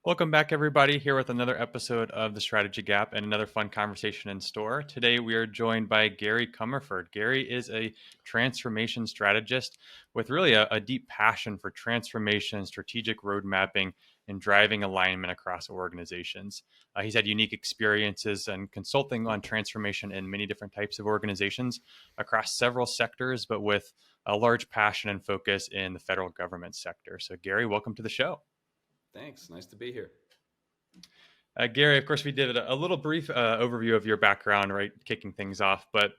Welcome back, everybody, here with another episode of The Strategy Gap and another fun conversation in store. Today, we are joined by Gary Comerford. Gary is a transformation strategist with really a deep passion for transformation, strategic road mapping, and driving alignment across organizations. He's had unique experiences and consulting on transformation in many different types of organizations across several sectors, but with a large passion and focus in the federal government sector. So, Gary, welcome to the show. Thanks. Nice to be here. Gary, of course, we did a little brief overview of your background, right, kicking things off. But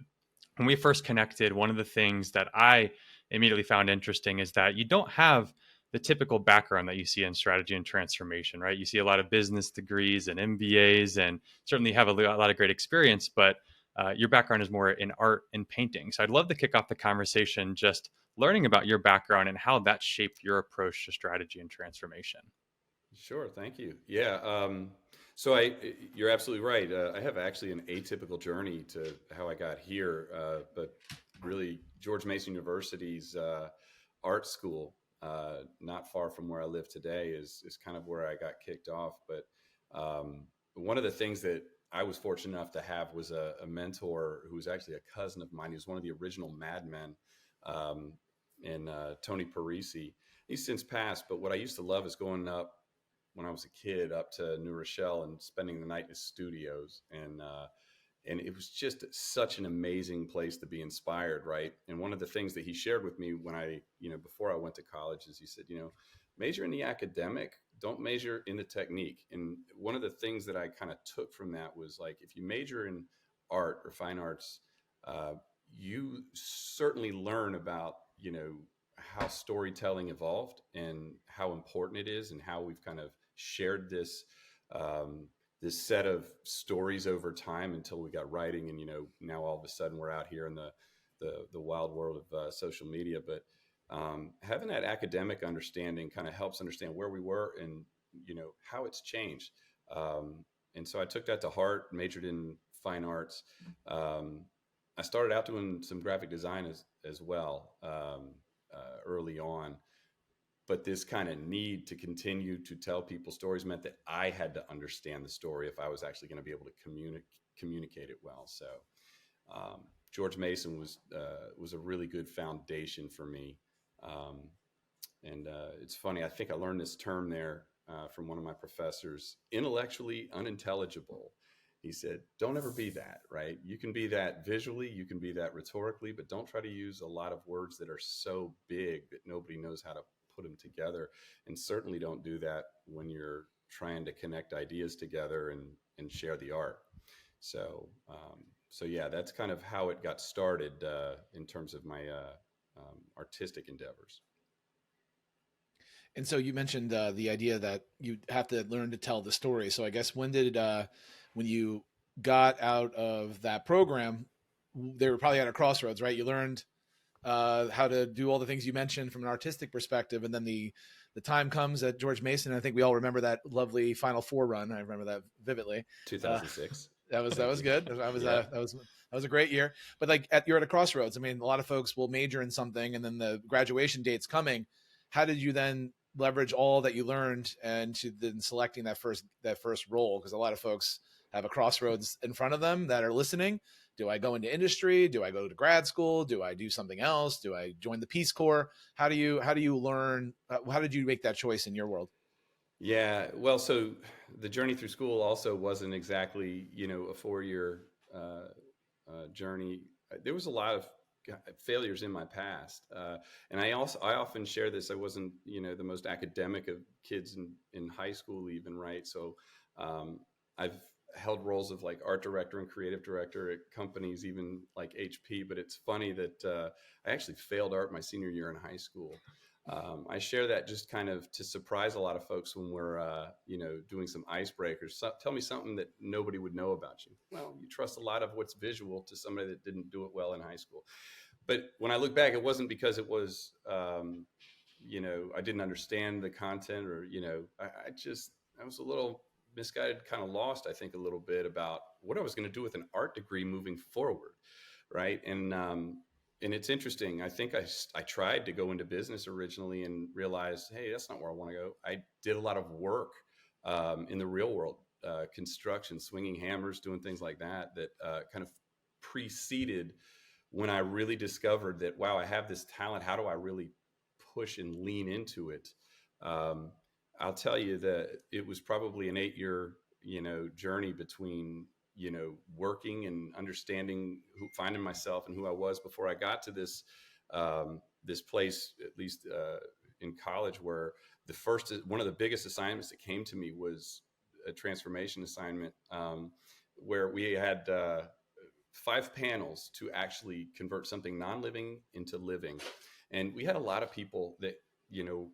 when we first connected, one of the things that I immediately found interesting is that you don't have the typical background that you see in strategy and transformation, right? You see a lot of business degrees and MBAs, and certainly have a lot of great experience, but your background is more in art and painting. So I'd love to kick off the conversation just learning about your background and how that shaped your approach to strategy and transformation. Sure. Thank you. Yeah. So you're absolutely right. I have actually an atypical journey to how I got here, but really George Mason University's art school, not far from where I live today, is kind of where I got kicked off. But one of the things that I was fortunate enough to have was a mentor who was actually a cousin of mine. He was one of the original Mad Men, um, and Tony Parisi. He's since passed, but what I used to love is going up when I was a kid up to New Rochelle and spending the night in his studios. And it was just such an amazing place to be inspired, right? And one of the things that he shared with me when before I went to college is he said, major in the academic, don't major in the technique. And one of the things that I kind of took from that was like, if you major in art or fine arts, uh, you certainly learn about, how storytelling evolved and how important it is and how we've kind of shared um, this set of stories over time until we got writing. And now all of a sudden we're out here in the wild world of social media. But having that academic understanding kind of helps understand where we were and how it's changed. And so I took that to heart, majored in fine arts. um, I started out doing some graphic design as well, early on, but this kind of need to continue to tell people stories meant that I had to understand the story if I was actually going to be able to communicate it well. So George Mason was a really good foundation for me. Um, and it's funny, I think I learned this term there from one of my professors: intellectually unintelligible. He said, don't ever be that, right? You can be that visually, you can be that rhetorically, but don't try to use a lot of words that are so big that nobody knows how to put them together. And certainly don't do that when you're trying to connect ideas together and share the art. So, so yeah, that's kind of how it got started in terms of my artistic endeavors. And so you mentioned the idea that you have to learn to tell the story. So I guess when you got out of that program, they were probably at a crossroads, right? You learned how to do all the things you mentioned from an artistic perspective, and then the time comes at George Mason. I think we all remember that lovely Final Four run. I remember that vividly. Uh, 2006. that Thank was you. good. That was Yeah. that was a great year. But like you're at a crossroads. I mean, a lot of folks will major in something, and then the graduation date's coming. How did you then leverage all that you learned and to then selecting that first role? Because a lot of folks have a crossroads in front of them that are listening. Do I go into industry? Do I go to grad school? Do I do something else? Do I join the Peace Corps? How do you learn? How did you make that choice in your world? Yeah. Well, so the journey through school also wasn't exactly, a 4 year journey. There was a lot of failures in my past. And I often share this. I wasn't, the most academic of kids in high school even, right? So I've held roles of like art director and creative director at companies, even like HP. But it's funny that I actually failed art my senior year in high school. I share that just kind of to surprise a lot of folks when we're, doing some icebreakers. So, tell me something that nobody would know about you. Well, you trust a lot of what's visual to somebody that didn't do it well in high school. But when I look back, it wasn't because it was, I didn't understand the content, or, I was a little misguided, kind of lost, I think, a little bit about what I was going to do with an art degree moving forward. Right. And it's interesting. I think I tried to go into business originally and realized, hey, that's not where I want to go. I did a lot of work in the real world, construction, swinging hammers, doing things like that, that kind of preceded when I really discovered that, wow, I have this talent. How do I really push and lean into it? Um, I'll tell you that it was probably an 8-year, journey between, working and understanding finding myself and who I was before I got to this place, at least in college, where one of the biggest assignments that came to me was a transformation assignment, where we had 5 panels to actually convert something non-living into living. And we had a lot of people that,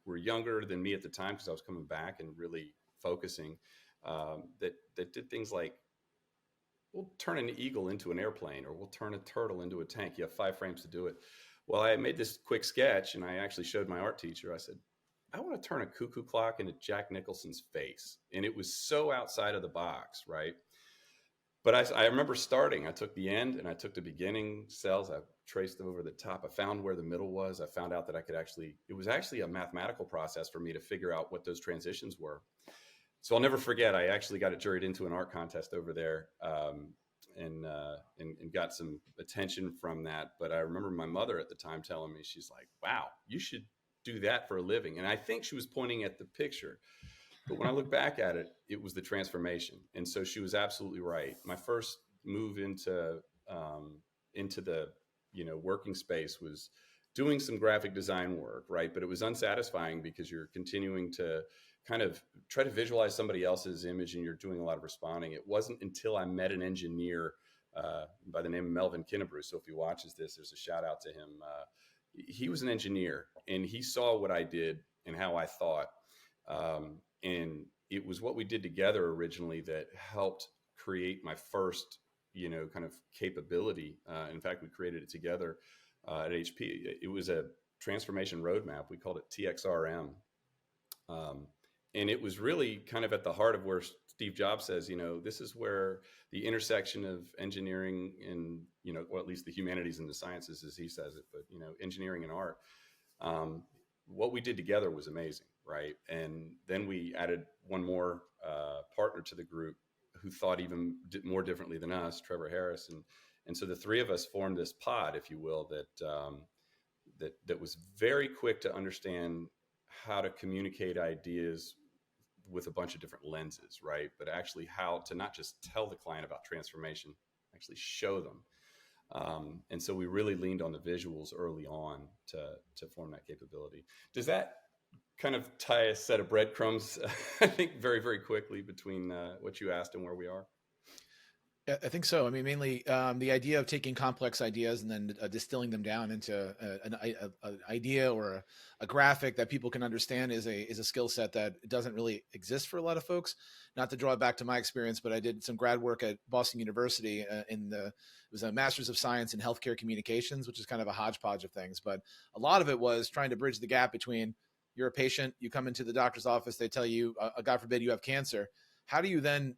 were younger than me at the time, because I was coming back and really focusing, that did things like, we'll turn an eagle into an airplane, or we'll turn a turtle into a tank. You have 5 frames to do it. Well, I made this quick sketch, and I actually showed my art teacher. I said, I want to turn a cuckoo clock into Jack Nicholson's face. And it was so outside of the box, right? But I remember starting. I took the end and I took the beginning cells. I traced them over the top. I found where the middle was. I found out that it was actually a mathematical process for me to figure out what those transitions were. So I'll never forget, I actually got it juried into an art contest over there, and got some attention from that. But I remember my mother at the time telling me, she's like, wow, you should do that for a living. And I think she was pointing at the picture. But when I look back at it, it was the transformation. And so she was absolutely right. My first move into the, working space was doing some graphic design work, right? But it was unsatisfying because you're continuing to kind of try to visualize somebody else's image, and you're doing a lot of responding. It wasn't until I met an engineer by the name of Melvin Kinnebrew. So if he watches this, there's a shout out to him. He was an engineer, and he saw what I did and how I thought. And it was what we did together originally that helped create my first, kind of capability. In fact, we created it together at HP. It was a transformation roadmap. We called it TXRM. And it was really kind of at the heart of where Steve Jobs says, this is where the intersection of engineering and, or at least the humanities and the sciences, as he says it, but, engineering and art. What we did together was amazing, right? And then we added one more partner to the group who thought even more differently than us, Trevor Harris. And so the 3 of us formed this pod, if you will, that was very quick to understand how to communicate ideas with a bunch of different lenses, right? But actually how to not just tell the client about transformation, actually show them. And so we really leaned on the visuals early on to form that capability. Does that kind of tie a set of breadcrumbs, I think, very, very quickly between what you asked and where we are? Yeah, I think so. I mean, mainly the idea of taking complex ideas and then distilling them down into an idea or a graphic that people can understand is a skill set that doesn't really exist for a lot of folks. Not to draw it back to my experience, but I did some grad work at Boston University it was a Master's of Science in Healthcare Communications, which is kind of a hodgepodge of things. But a lot of it was trying to bridge the gap between, you're a patient, you come into the doctor's office, they tell you, God forbid, you have cancer. How do you then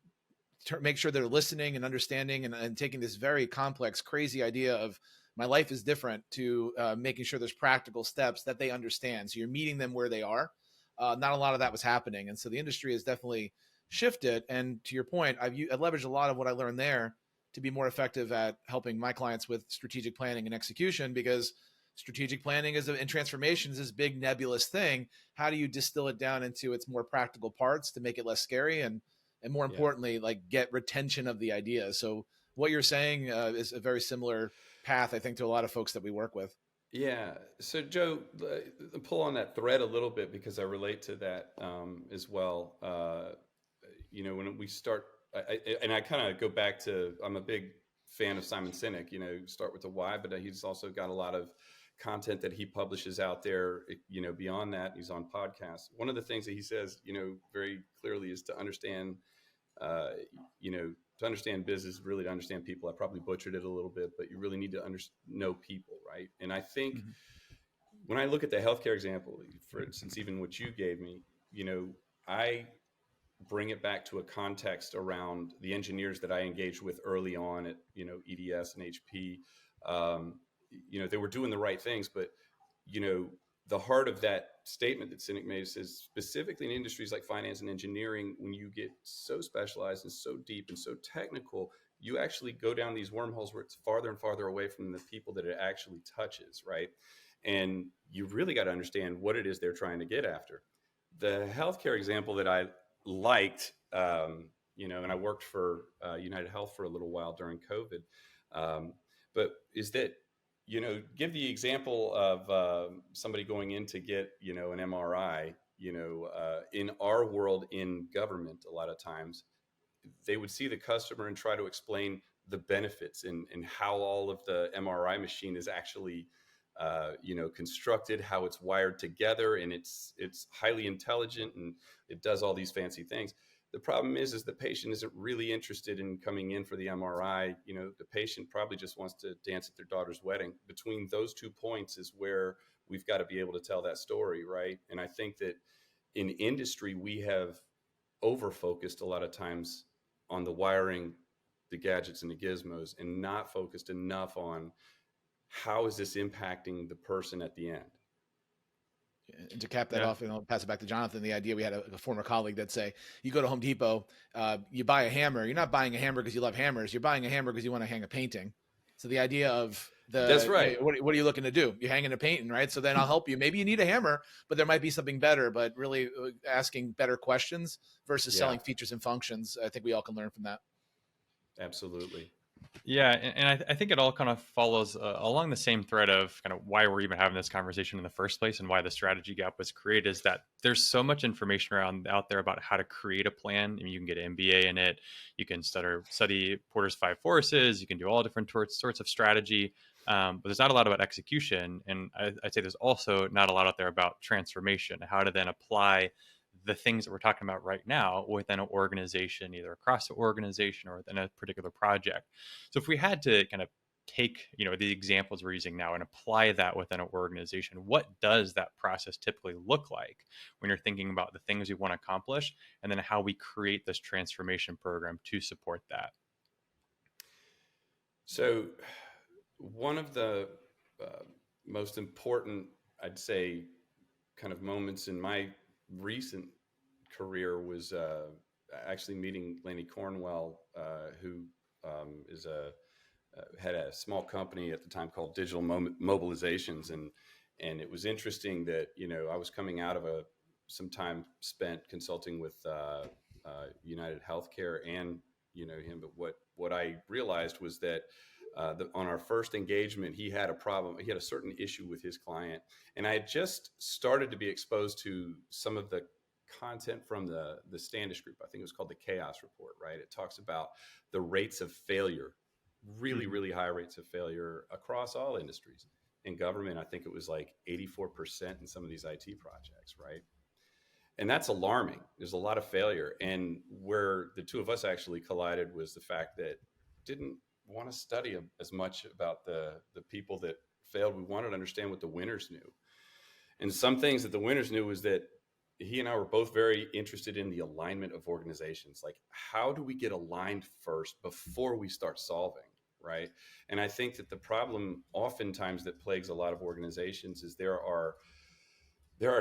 make sure they're listening and understanding and taking this very complex, crazy idea of my life is different to making sure there's practical steps that they understand. So you're meeting them where they are. Not a lot of that was happening. And so the industry has definitely shifted. And to your point, I've leveraged a lot of what I learned there to be more effective at helping my clients with strategic planning and execution, because strategic planning and transformation is this big nebulous thing. How do you distill it down into its more practical parts to make it less scary and more importantly, like get retention of the idea? So what you're saying is a very similar path, I think, to a lot of folks that we work with. Yeah. So Joe, pull on that thread a little bit because I relate to that as well. When we start, I kind of go back to, I'm a big fan of Simon Sinek, start with the why, but he's also got a lot of content that he publishes out there, beyond that. He's on podcasts. One of the things that he says, very clearly is to understand, to understand business, really to understand people. I probably butchered it a little bit, but you really need to know people, right? And I think when I look at the healthcare example, for instance, even what you gave me, I bring it back to a context around the engineers that I engaged with early on at, EDS and HP. They were doing the right things, but, the heart of that statement that Cynic made says, specifically in industries like finance and engineering, when you get so specialized and so deep and so technical, you actually go down these wormholes where it's farther and farther away from the people that it actually touches, right? And you really got to understand what it is they're trying to get after. The healthcare example that I liked, and I worked for United Health for a little while during COVID, but is that, give the example of somebody going in to get, an MRI, in our world in government, a lot of times they would see the customer and try to explain the benefits and how all of the MRI machine is actually, constructed, how it's wired together, and it's highly intelligent and it does all these fancy things. The problem is the patient isn't really interested in coming in for the MRI. The patient probably just wants to dance at their daughter's wedding. Between those 2 points is where we've got to be able to tell that story, right? And I think that in industry, we have over focused a lot of times on the wiring, the gadgets and the gizmos, and not focused enough on how is this impacting the person at the end. And to cap that off, and I'll pass it back to Jonathan, the idea, we had a former colleague that say, you go to Home Depot, you buy a hammer. You're not buying a hammer because you love hammers. You're buying a hammer because you want to hang a painting. So the idea of that's right. Hey, what are you looking to do? You're hanging a painting, right? So then I'll help you. Maybe you need a hammer, but there might be something better. But really asking better questions versus selling features and functions. I think we all can learn from that. Absolutely. Yeah, and I think it all kind of follows along the same thread of kind of why we're even having this conversation in the first place and why the strategy gap was created, is that there's so much information out there about how to create a plan. I mean, you can get an MBA in it, you can study Porter's 5 forces, you can do all different sorts of strategy, but there's not a lot about execution. And I'd say there's also not a lot out there about transformation, how to then apply the things that we're talking about right now within an organization, either across the organization or within a particular project. So if we had to kind of take, the examples we're using now and apply that within an organization, what does that process typically look like when you're thinking about the things we want to accomplish, and then how we create this transformation program to support that? So one of the most important, I'd say, kind of moments in my recent career was actually meeting Laney Cornwell, who had a small company at the time called Digital Mobilizations, and it was interesting that I was coming out of some time spent consulting with United Healthcare and him, but what I realized was that on our first engagement, he had a problem. He had a certain issue with his client, and I had just started to be exposed to some of the content from the Standish Group. I think it was called the Chaos Report, right? It talks about the rates of failure, really, really high rates of failure across all industries. In government, I think it was like 84% in some of these IT projects, right? And that's alarming. There's a lot of failure. And where the two of us actually collided was the fact that didn't want to study as much about the people that failed. We wanted to understand what the winners knew. And some things that the winners knew was that he and I were both very interested in the alignment of organizations. Like, how do we get aligned first before we start solving, right? And I think that the problem oftentimes that plagues a lot of organizations is there are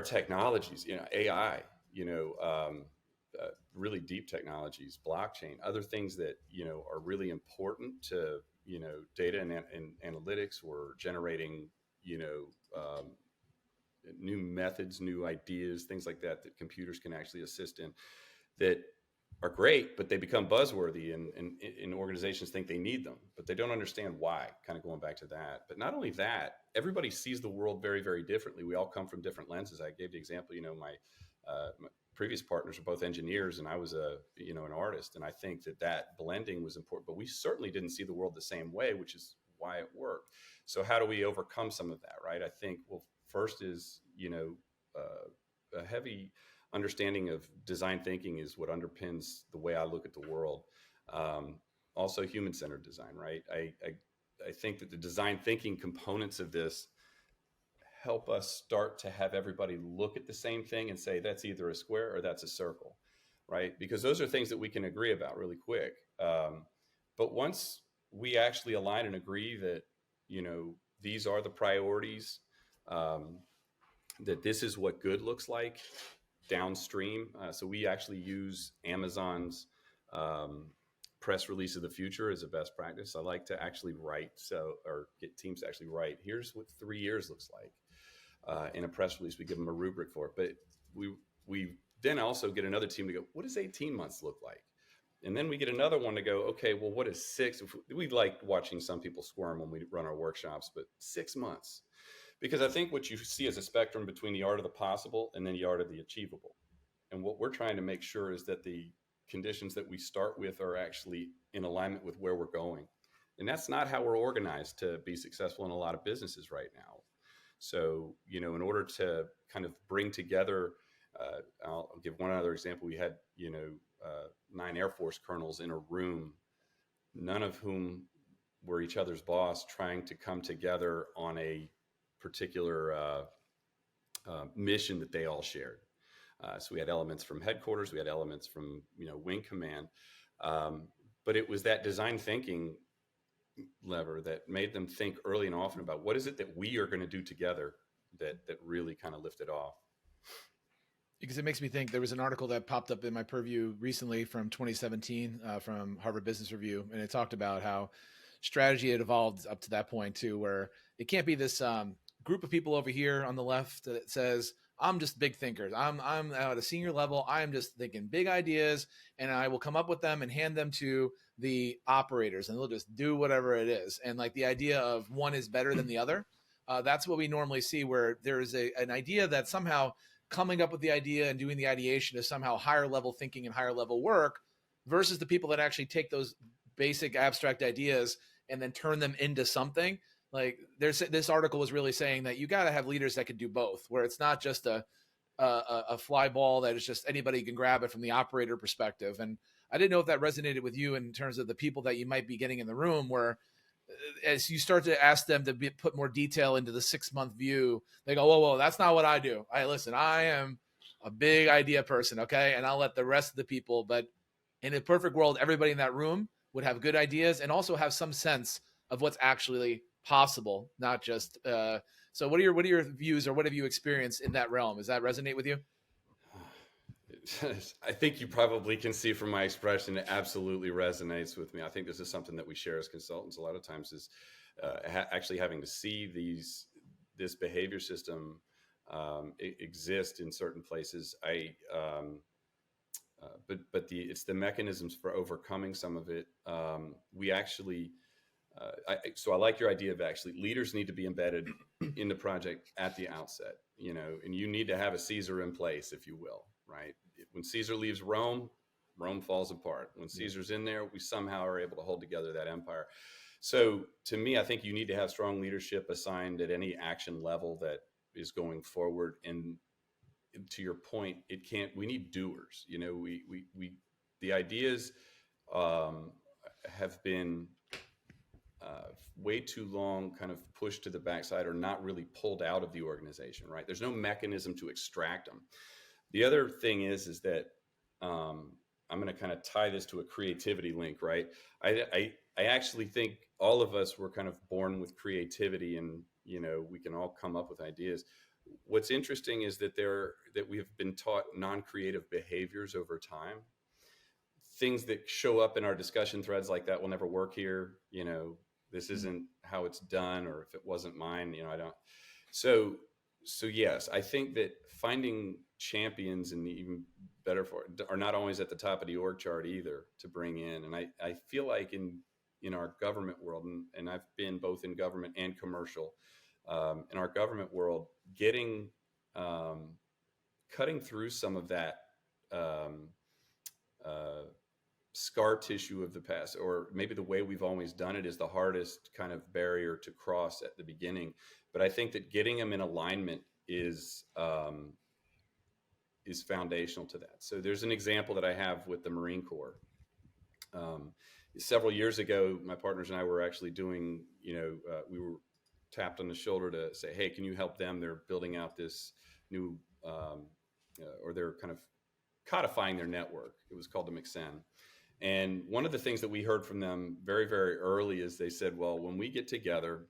technologies, AI, really deep technologies, blockchain, other things that, are really important to, data and analytics, or generating, new methods, new ideas, things like that computers can actually assist in, that are great, but they become buzzworthy, and organizations think they need them, but they don't understand why, kind of going back to that. But not only that, everybody sees the world very, very differently. We all come from different lenses. I gave the example, my previous partners are both engineers, and I was an artist. And I think that blending was important, but we certainly didn't see the world the same way, which is why it worked. So how do we overcome some of that, right? I think, well, first is, a heavy understanding of design thinking is what underpins the way I look at the world. Also human-centered design, right? I think that the design thinking components of this help us start to have everybody look at the same thing and say, that's either a square or that's a circle, right? Because those are things that we can agree about really quick. But once we actually align and agree that, these are the priorities, that this is what good looks like downstream. So we actually use Amazon's press release of the future as a best practice. I like to actually write, or get teams to actually write, here's what 3 years looks like. In a press release, we give them a rubric for it. But we then also get another team to go, what does 18 months look like? And then we get another one to go, okay, well, what is 6? We like watching some people squirm when we run our workshops, but 6 months. Because I think what you see is a spectrum between the art of the possible and then the art of the achievable. And what we're trying to make sure is that the conditions that we start with are actually in alignment with where we're going. And that's not how we're organized to be successful in a lot of businesses right now. So, in order to kind of bring together, I'll give one other example. We had, 9 Air Force colonels in a room, none of whom were each other's boss, trying to come together on a particular mission that they all shared. So we had elements from headquarters, we had elements from wing command, but it was that design thinking lever that made them think early and often about what is it that we are going to do together that really kind of lifted off. Because it makes me think, there was an article that popped up in my purview recently from 2017 from Harvard Business Review, and it talked about how strategy had evolved up to that point too, where it can't be this group of people over here on the left that says, I'm just big thinkers. I'm at a senior level. I'm just thinking big ideas, and I will come up with them and hand them to the operators, and they'll just do whatever it is. And like the idea of one is better than the other, that's what we normally see, where there is an idea that somehow coming up with the idea and doing the ideation is somehow higher level thinking and higher level work, versus the people that actually take those basic abstract ideas and then turn them into something. Like this article was really saying that you got to have leaders that can do both, where it's not just a fly ball that is just anybody can grab it from the operator perspective. And I didn't know if that resonated with you in terms of the people that you might be getting in the room, where as you start to ask them to put more detail into the 6-month view, they go, whoa, that's not what I do. I am a big idea person. Okay. And I'll let the rest of the people, but in a perfect world, everybody in that room would have good ideas and also have some sense of what's actually possible, not just so what are your views, or what have you experienced in that realm? Does that resonate with you? I think you probably can see from my expression, it absolutely resonates with me. I think this is something that we share as consultants a lot of times, is actually having to see this behavior system exist in certain places. But it's the mechanisms for overcoming some of it. We actually, so I like your idea of actually leaders need to be embedded in the project at the outset, and you need to have a Caesar in place, if you will, right? When Caesar leaves Rome, Rome falls apart. When Caesar's in there, we somehow are able to hold together that empire. So to me, I think you need to have strong leadership assigned at any action level that is going forward. And to your point, we need doers. The ideas have been way too long kind of pushed to the backside, or not really pulled out of the organization, right? There's no mechanism to extract them. The other thing is that I'm going to kind of tie this to a creativity link, right? I actually think all of us were kind of born with creativity, and we can all come up with ideas. What's interesting is that we have been taught non-creative behaviors over time. Things that show up in our discussion threads like that will never work here. This isn't how it's done, or if it wasn't mine, I don't. So yes, I think that finding champions, and even better for it, are not always at the top of the org chart either to bring in. And I feel like in our government world, and I've been both in government and commercial, in our government world, cutting through some of that scar tissue of the past, or maybe the way we've always done it, is the hardest kind of barrier to cross at the beginning. But I think that getting them in alignment is foundational to that. So there's an example that I have with the Marine Corps. Several years ago, my partners and I were actually doing, we were tapped on the shoulder to say, hey, can you help them? They're building out this new, or they're kind of codifying their network. It was called the McSen. And one of the things that we heard from them very, very early is they said, well, when we get together,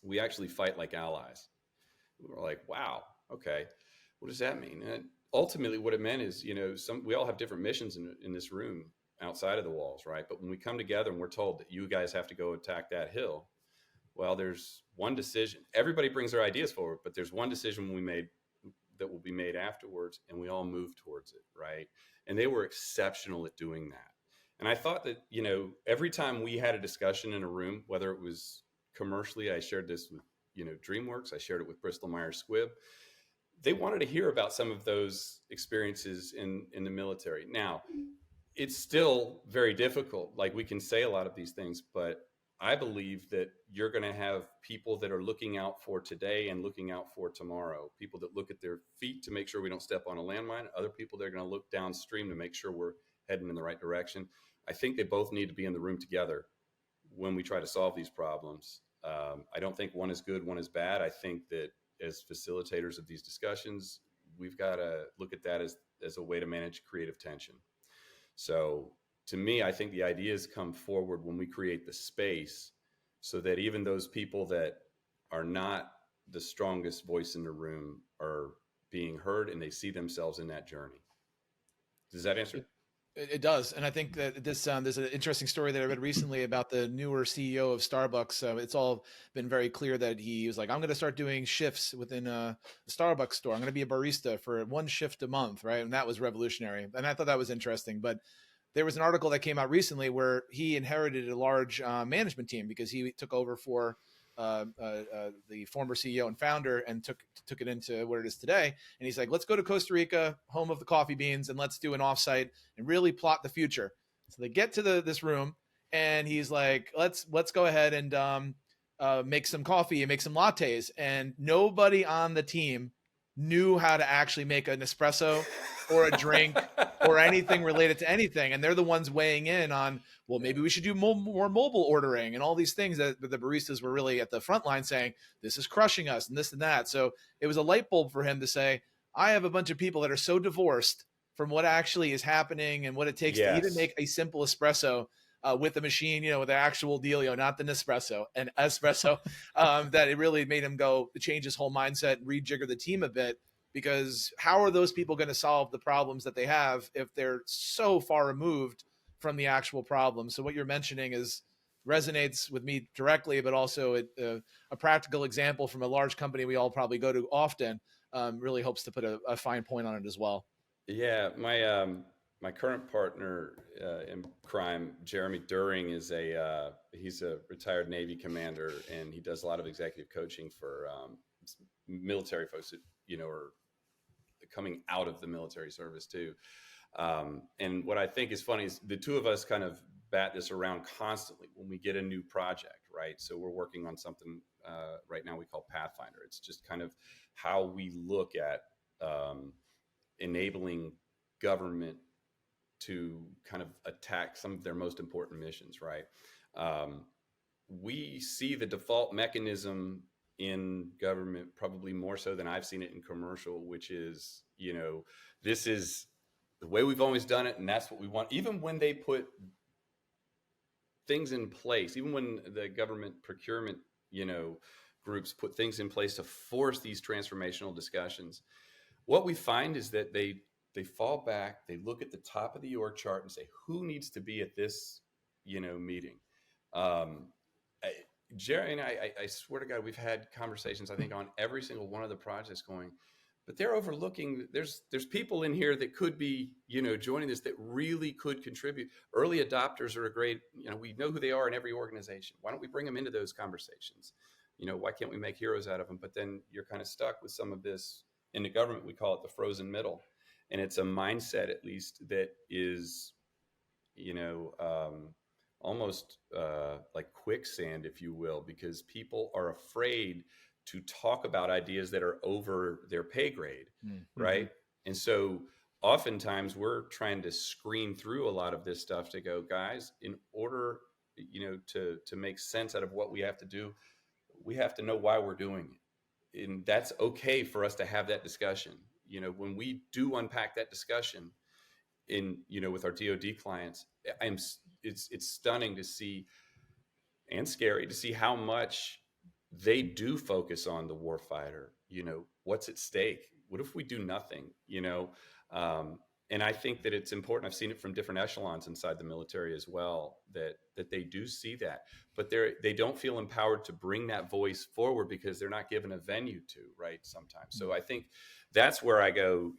we actually fight like allies. We were like, wow, Okay, what does that mean? And ultimately, what it meant is, we all have different missions in this room outside of the walls, right? But when we come together and we're told that you guys have to go attack that hill, well, there's one decision. Everybody brings their ideas forward, but there's one decision we made that will be made afterwards, and we all move towards it, right? And they were exceptional at doing that. And I thought that, every time we had a discussion in a room, whether it was commercially, I shared this with, DreamWorks, I shared it with Bristol Myers Squibb, they wanted to hear about some of those experiences in the military. Now, it's still very difficult. Like, we can say a lot of these things, but I believe that you're going to have people that are looking out for today and looking out for tomorrow. People that look at their feet to make sure we don't step on a landmine. Other people that are going to look downstream to make sure we're heading in the right direction. I think they both need to be in the room together when we try to solve these problems. I don't think one is good, one is bad. I think that as facilitators of these discussions, we've got to look at that as a way to manage creative tension. So to me, I think the ideas come forward when we create the space so that even those people that are not the strongest voice in the room are being heard and they see themselves in that journey. Does that answer? It does, and I think that there's an interesting story that I read recently about the newer CEO of Starbucks. It's all been very clear that he was like, "I'm going to start doing shifts within a Starbucks store. I'm going to be a barista for one shift a month," right? And that was revolutionary, and I thought that was interesting. But there was an article that came out recently where he inherited a large management team because he took over for the former CEO and founder and took it into where it is today. And he's like, let's go to Costa Rica, home of the coffee beans, and let's do an offsite and really plot the future. So they get to this room, and he's like, let's go ahead and make some coffee and make some lattes. And nobody on the team knew how to actually make an espresso or a drink or anything related to anything. And they're the ones weighing in on, well, maybe we should do more mobile ordering and all these things that the baristas were really at the front line saying, this is crushing us and this and that. So it was a light bulb for him to say, I have a bunch of people that are so divorced from what actually is happening and what it takes to even make a simple espresso with the machine, with the actual deal, not the Nespresso and espresso, that it really made him change his whole mindset, rejigger the team a bit. Because how are those people going to solve the problems that they have if they're so far removed from the actual problem? So what you're mentioning resonates with me directly, but also a practical example from a large company we all probably go to often really hopes to put a fine point on it as well. Yeah, my current partner in crime, Jeremy During, he's a retired Navy commander, and he does a lot of executive coaching for military folks that are coming out of the military service too. And what I think is funny is the two of us kind of bat this around constantly when we get a new project, right? So we're working on something right now we call Pathfinder. It's just kind of how we look at enabling government to kind of attack some of their most important missions, right? We see the default mechanism in government probably more so than I've seen it in commercial, which is, this is the way we've always done it, and that's what we want. Even when they put things in place, even when the government procurement, groups put things in place to force these transformational discussions, what we find is that they fall back, they look at the top of the org chart and say, who needs to be at this, meeting? Jerry and I swear to God, we've had conversations, I think, on every single one of the projects going, but they're overlooking, there's people in here that could be, joining this that really could contribute. Early adopters are a great, we know who they are in every organization. Why don't we bring them into those conversations? Why can't we make heroes out of them? But then you're kind of stuck with some of this. In the government, we call it the frozen middle. And it's a mindset, at least, that is, almost like quicksand, if you will, because people are afraid to talk about ideas that are over their pay grade, right? And so oftentimes we're trying to screen through a lot of this stuff to go, guys, in order, to make sense out of what we have to do, we have to know why we're doing it. And that's okay for us to have that discussion. When we do unpack that discussion with our DoD clients, it's stunning to see and scary to see how much they do focus on the warfighter what's at stake? What if we do nothing? And I think that it's important. I've seen it from different echelons inside the military as well, that they do see that, but they don't feel empowered to bring that voice forward because they're not given a venue to, right, sometimes. So I think that's where I go,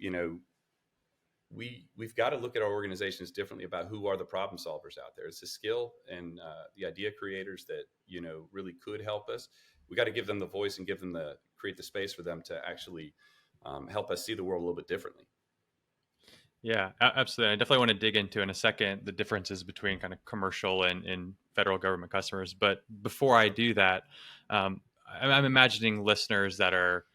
we've got to look at our organizations differently about who are the problem solvers out there. It's the skill and the idea creators that really could help us. We got to give them the voice and create the space for them to actually help us see the world a little bit differently. Yeah, absolutely. I definitely want to dig into in a second the differences between kind of commercial and federal government customers. But before I do that, I'm imagining listeners that are,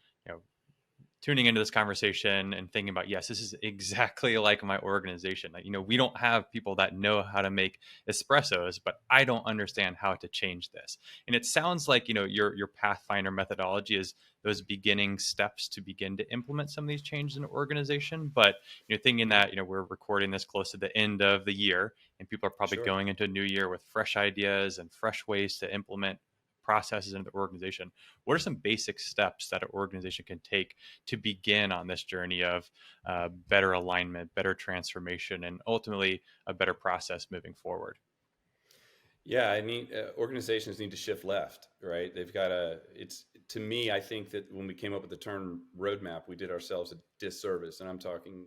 tuning into this conversation and thinking about, yes, this is exactly like my organization. Like, we don't have people that know how to make espressos, but I don't understand how to change this. And it sounds like, your Pathfinder methodology is those beginning steps to begin to implement some of these changes in the organization. But, thinking that, we're recording this close to the end of the year and people are probably Sure. going into a new year with fresh ideas and fresh ways to implement processes into the organization. What are some basic steps that an organization can take to begin on this journey of better alignment, better transformation, and ultimately a better process moving forward? Yeah, organizations need to shift left, right? They've got to me, I think that when we came up with the term roadmap, we did ourselves a disservice. And I'm talking,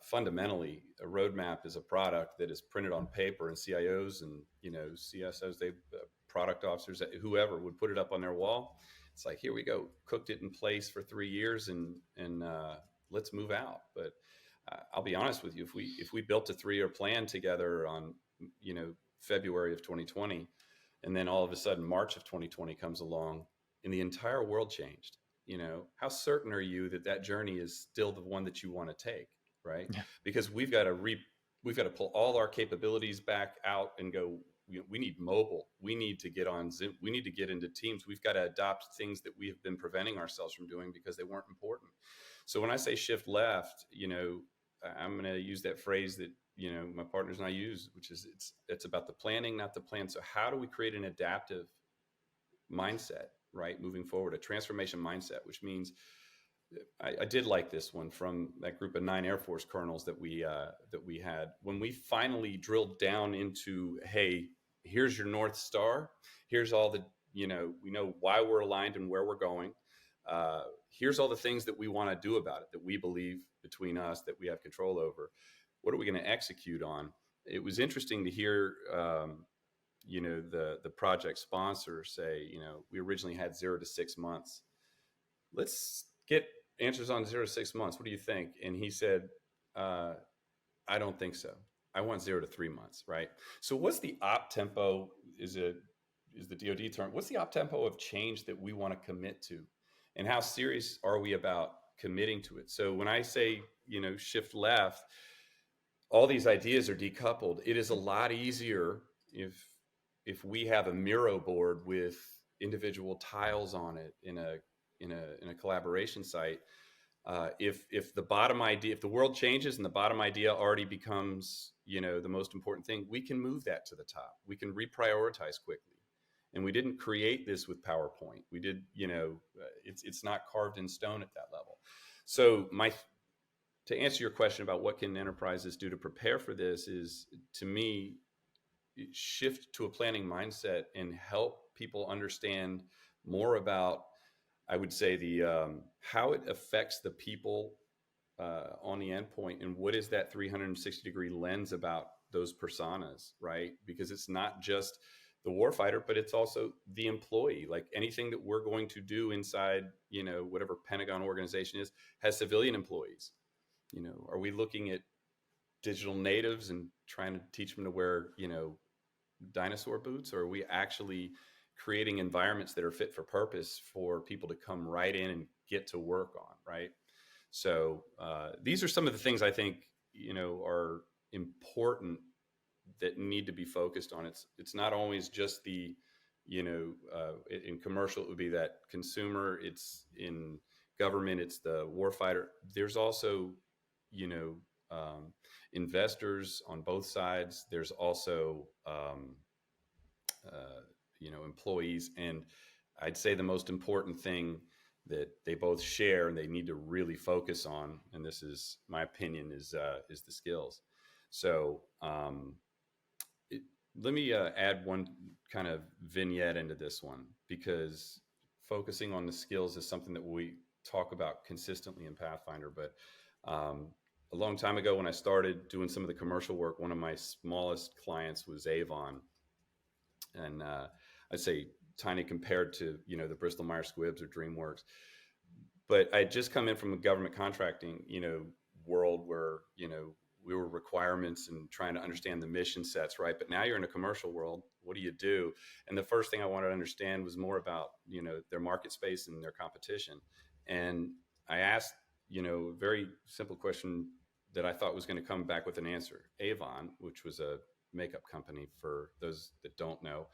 fundamentally, a roadmap is a product that is printed on paper, and CIOs and, CSOs, product officers, whoever would put it up on their wall. It's like, here we go, cooked it in place for 3 years and let's move out. But I'll be honest with you, if we built a 3-year plan together on, February of 2020, and then all of a sudden March of 2020 comes along and the entire world changed, how certain are you that journey is still the one that you want to take, right? Yeah. Because we've got to pull all our capabilities back out and go, we need mobile. We need to get on Zoom. We need to get into Teams. We've got to adopt things that we have been preventing ourselves from doing because they weren't important. So when I say shift left, I'm going to use that phrase that, my partners and I use, which is it's about the planning, not the plan. So how do we create an adaptive mindset, right? Moving forward, a transformation mindset, which means I did like this one from that group of 9 Air Force colonels that we had when we finally drilled down into, hey, here's your North Star. Here's all the, we know why we're aligned and where we're going. Here's all the things that we want to do about it, that we believe between us that we have control over. What are we going to execute on? It was interesting to hear, the project sponsor say, we originally had 0 to 6 months. Let's get answers on 0 to 6 months. What do you think? And he said, I don't think so. I want 0 to 3 months, right? So what's the op tempo is the DoD term. What's the op tempo of change that we want to commit to? And how serious are we about committing to it? So when I say, shift left, all these ideas are decoupled. It is a lot easier if we have a Miro board with individual tiles on it in a collaboration site. If the bottom idea, if the world changes and the bottom idea already becomes, the most important thing, we can move that to the top. We can reprioritize quickly. And we didn't create this with PowerPoint. We did, it's not carved in stone at that level. So to answer your question about what can enterprises do to prepare for this is, to me, shift to a planning mindset and help people understand more about, I would say, the how it affects the people on the endpoint, and what is that 360-degree lens about those personas, right? Because it's not just the warfighter, but it's also the employee. Like anything that we're going to do inside, whatever Pentagon organization is, has civilian employees. Are we looking at digital natives and trying to teach them to wear, dinosaur boots, or are we actually creating environments that are fit for purpose for people to come right in and get to work on, right? So these are some of the things I think, are important that need to be focused on. It's not always just the, in commercial, it would be that consumer. It's in government, it's the warfighter. There's also, investors on both sides. There's also, employees. And I'd say the most important thing that they both share and they need to really focus on. And this is my opinion, is the skills. So it, let me add one kind of vignette into this one, because focusing on the skills is something that we talk about consistently in Pathfinder. But a long time ago, when I started doing some of the commercial work, one of my smallest clients was Avon, and I'd say tiny compared to the Bristol Myers Squibbs or DreamWorks. But I had just come in from a government contracting world where we were requirements and trying to understand the mission sets, right? But now you're in a commercial world. What do you do? And the first thing I wanted to understand was more about their market space and their competition. And I asked a very simple question that I thought was going to come back with an answer. Avon, which was a makeup company, for those that don't know,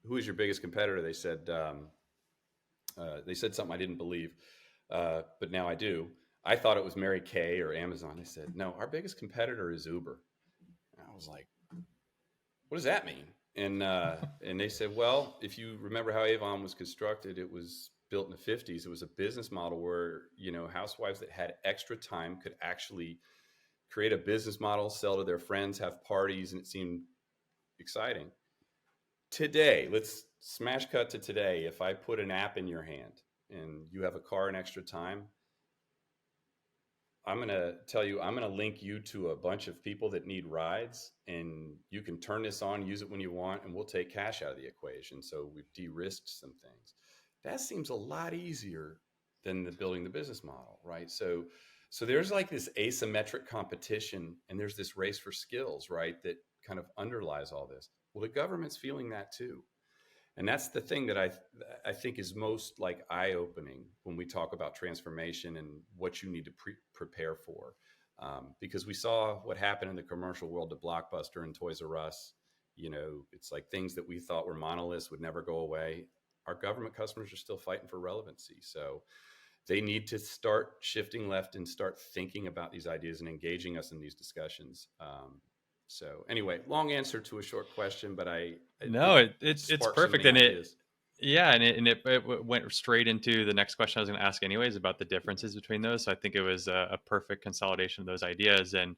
who is your biggest competitor? They said something I didn't believe, but now I do. I thought it was Mary Kay or Amazon. They said, no, our biggest competitor is Uber. And I was like, what does that mean? And they said, well, if you remember how Avon was constructed, it was built in the 50s. It was a business model where, housewives that had extra time could actually create a business model, sell to their friends, have parties, and it seemed exciting. Today, let's smash cut to today. If I put an app in your hand and you have a car in extra time, I'm going to tell you, I'm going to link you to a bunch of people that need rides, and you can turn this on, use it when you want, and we'll take cash out of the equation. So we've de-risked some things. That seems a lot easier than building the business model, right? So there's like this asymmetric competition, and there's this race for skills, right, that kind of underlies all this. Well, the government's feeling that too. And that's the thing that I think is most like eye-opening when we talk about transformation and what you need to prepare for. Because we saw what happened in the commercial world to Blockbuster and Toys R Us. It's like things that we thought were monoliths would never go away. Our government customers are still fighting for relevancy. So they need to start shifting left and start thinking about these ideas and engaging us in these discussions. So anyway, long answer to a short question, but No, it's sparked so perfect, many and ideas. it went straight into the next question I was going to ask, anyways, about the differences between those. So I think it was a perfect consolidation of those ideas, and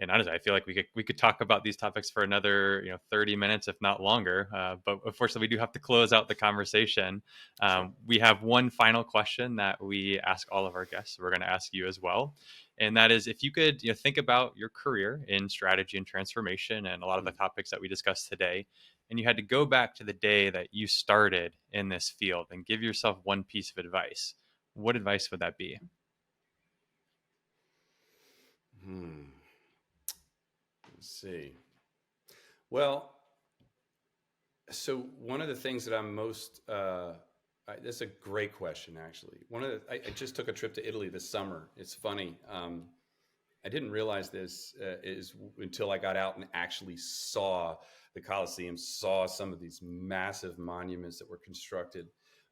honestly, I feel like we could talk about these topics for another 30 minutes, if not longer. But unfortunately, we do have to close out the conversation. Sure. We have one final question that we ask all of our guests. We're going to ask you as well. And that is, if you could think about your career in strategy and transformation and a lot of the topics that we discussed today, and you had to go back to the day that you started in this field and give yourself one piece of advice, what advice would that be? Let's see. Well, so one of the things that I'm most that's a great question, actually. I just took a trip to Italy this summer. It's funny. I didn't realize this is until I got out and actually saw the Colosseum, saw some of these massive monuments that were constructed.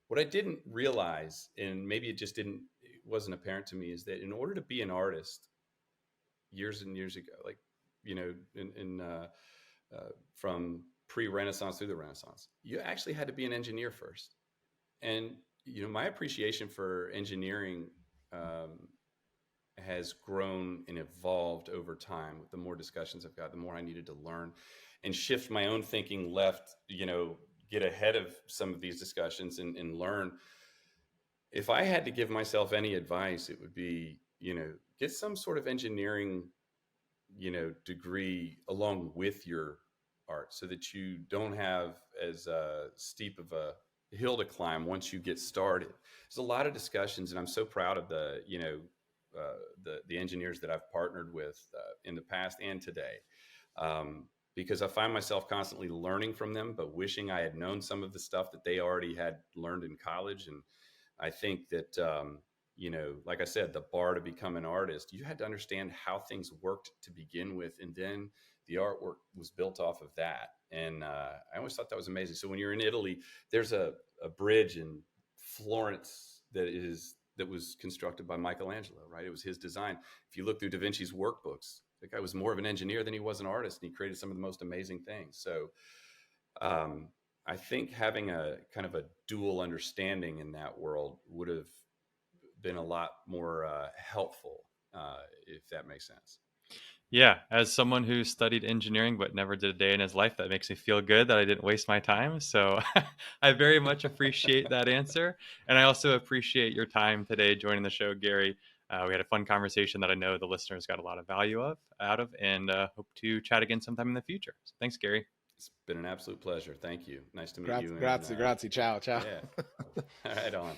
What I didn't realize, and maybe it wasn't apparent to me, is that in order to be an artist years and years ago, like, from pre-Renaissance through the Renaissance, you actually had to be an engineer first. And, my appreciation for engineering has grown and evolved over time. The more discussions I've got, the more I needed to learn and shift my own thinking left, get ahead of some of these discussions and learn. If I had to give myself any advice, it would be, get some sort of engineering, degree along with your art, so that you don't have as steep of a hill to climb once you get started. There's a lot of discussions, and I'm so proud of the engineers that I've partnered with in the past and today, because I find myself constantly learning from them, but wishing I had known some of the stuff that they already had learned in college. And I think that like I said, the bar to become an artist, you had to understand how things worked to begin with, and then the artwork was built off of that. And I always thought that was amazing. So when you're in Italy, there's a bridge in Florence that was constructed by Michelangelo, right? It was his design. If you look through Da Vinci's workbooks, the guy was more of an engineer than he was an artist, and he created some of the most amazing things. So I think having a kind of a dual understanding in that world would have been a lot more helpful, if that makes sense. Yeah, as someone who studied engineering but never did a day in his life, that makes me feel good that I didn't waste my time. So I very much appreciate that answer. And I also appreciate your time today joining the show, Gary. We had a fun conversation that I know the listeners got a lot of value out of, and hope to chat again sometime in the future. So thanks, Gary. It's been an absolute pleasure. Thank you. Nice to meet Grazie, you. And grazie, grazie. Ciao, ciao. yeah, right on.